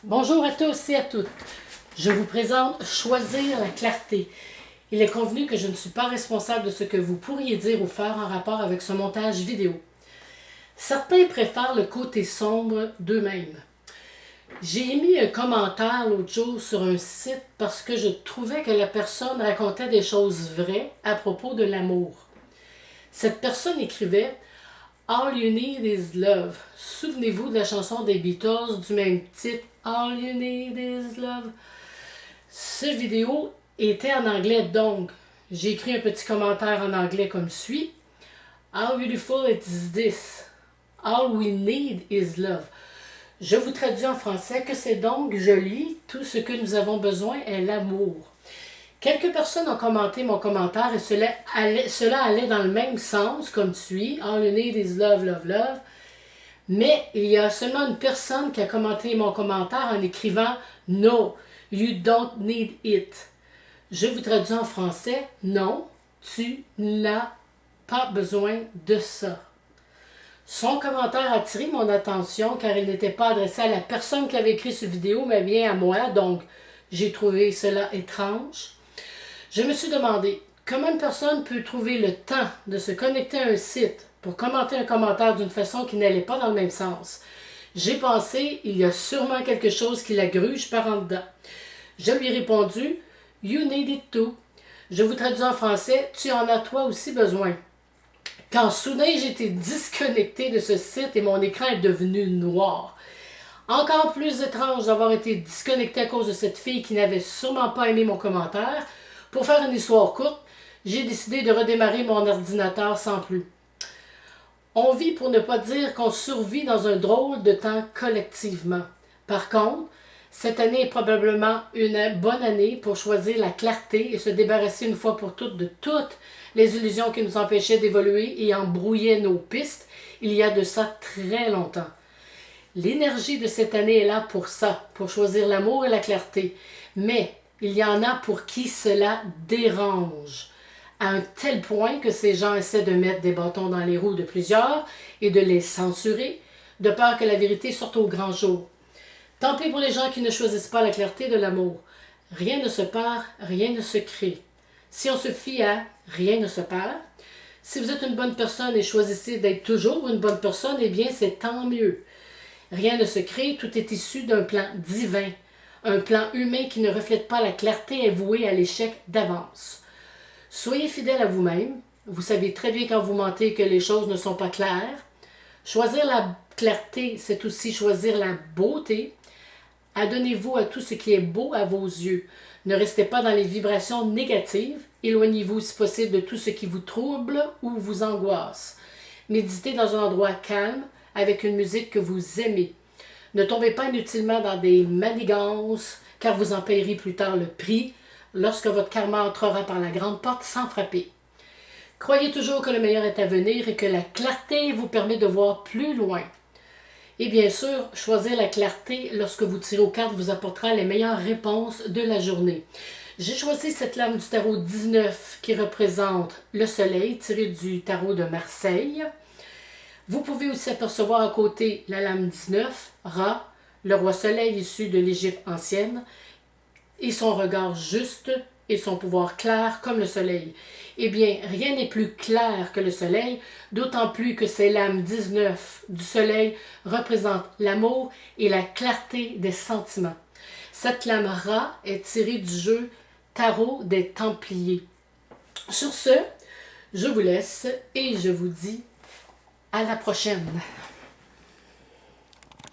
Bonjour à tous et à toutes. Je vous présente Choisir la clarté. Il est convenu que je ne suis pas responsable de ce que vous pourriez dire ou faire en rapport avec ce montage vidéo. Certains préfèrent le côté sombre d'eux-mêmes. J'ai émis un commentaire l'autre jour sur un site parce que je trouvais que la personne racontait des choses vraies à propos de l'amour. Cette personne écrivait « All you need is love ». Souvenez-vous de la chanson des Beatles du même titre « All you need is love ». Cette vidéo était en anglais, donc j'ai écrit un petit commentaire en anglais comme suit. « How beautiful is this? All we need is love ». Je vous traduis en français que c'est donc joli, tout ce que nous avons besoin est l'amour. Quelques personnes ont commenté mon commentaire et cela allait dans le même sens, comme suit, « All you need is love, love, love ». Mais il y a seulement une personne qui a commenté mon commentaire en écrivant « No, you don't need it ». Je vous traduis en français « Non, tu n'as pas besoin de ça ». Son commentaire a attiré mon attention car il n'était pas adressé à la personne qui avait écrit cette vidéo, mais bien à moi, donc j'ai trouvé cela étrange. Je me suis demandé comment une personne peut trouver le temps de se connecter à un site pour commenter un commentaire d'une façon qui n'allait pas dans le même sens. J'ai pensé, il y a sûrement quelque chose qui la gruge par en dedans. Je lui ai répondu, « You need it too ». Je vous traduis en français, « Tu en as toi aussi besoin ». Quand soudain j'ai été disconnecté de ce site et mon écran est devenu noir. Encore plus étrange d'avoir été disconnecté à cause de cette fille qui n'avait sûrement pas aimé mon commentaire. Pour faire une histoire courte, j'ai décidé de redémarrer mon ordinateur sans plus. On vit pour ne pas dire qu'on survit dans un drôle de temps collectivement. Par contre, cette année est probablement une bonne année pour choisir la clarté et se débarrasser une fois pour toutes de toutes les illusions qui nous empêchaient d'évoluer et embrouillaient nos pistes il y a de ça très longtemps. L'énergie de cette année est là pour ça, pour choisir l'amour et la clarté. Mais il y en a pour qui cela dérange, à un tel point que ces gens essaient de mettre des bâtons dans les roues de plusieurs et de les censurer, de peur que la vérité sorte au grand jour. Tant pis pour les gens qui ne choisissent pas la clarté de l'amour. Rien ne se perd, rien ne se crée. Si on se fie à « rien ne se perd », si vous êtes une bonne personne et choisissez d'être toujours une bonne personne, eh bien c'est tant mieux. Rien ne se crée, tout est issu d'un plan divin. Un plan humain qui ne reflète pas la clarté est voué à l'échec d'avance. Soyez fidèle à vous-même. Vous savez très bien quand vous mentez que les choses ne sont pas claires. Choisir la clarté, c'est aussi choisir la beauté. Adonnez-vous à tout ce qui est beau à vos yeux. Ne restez pas dans les vibrations négatives. Éloignez-vous si possible de tout ce qui vous trouble ou vous angoisse. Méditez dans un endroit calme avec une musique que vous aimez. Ne tombez pas inutilement dans des manigances, car vous en payerez plus tard le prix lorsque votre karma entrera par la grande porte sans frapper. Croyez toujours que le meilleur est à venir et que la clarté vous permet de voir plus loin. Et bien sûr, choisir la clarté lorsque vous tirez aux cartes vous apportera les meilleures réponses de la journée. J'ai choisi cette lame du tarot 19 qui représente le soleil tiré du tarot de Marseille. Vous pouvez aussi apercevoir à côté la lame 19, Ra, le roi soleil issu de l'Égypte ancienne, et son regard juste et son pouvoir clair comme le soleil. Eh bien, rien n'est plus clair que le soleil, d'autant plus que ces lames 19 du soleil représentent l'amour et la clarté des sentiments. Cette lame Ra est tirée du jeu Tarot des Templiers. Sur ce, je vous laisse et je vous dis à la prochaine.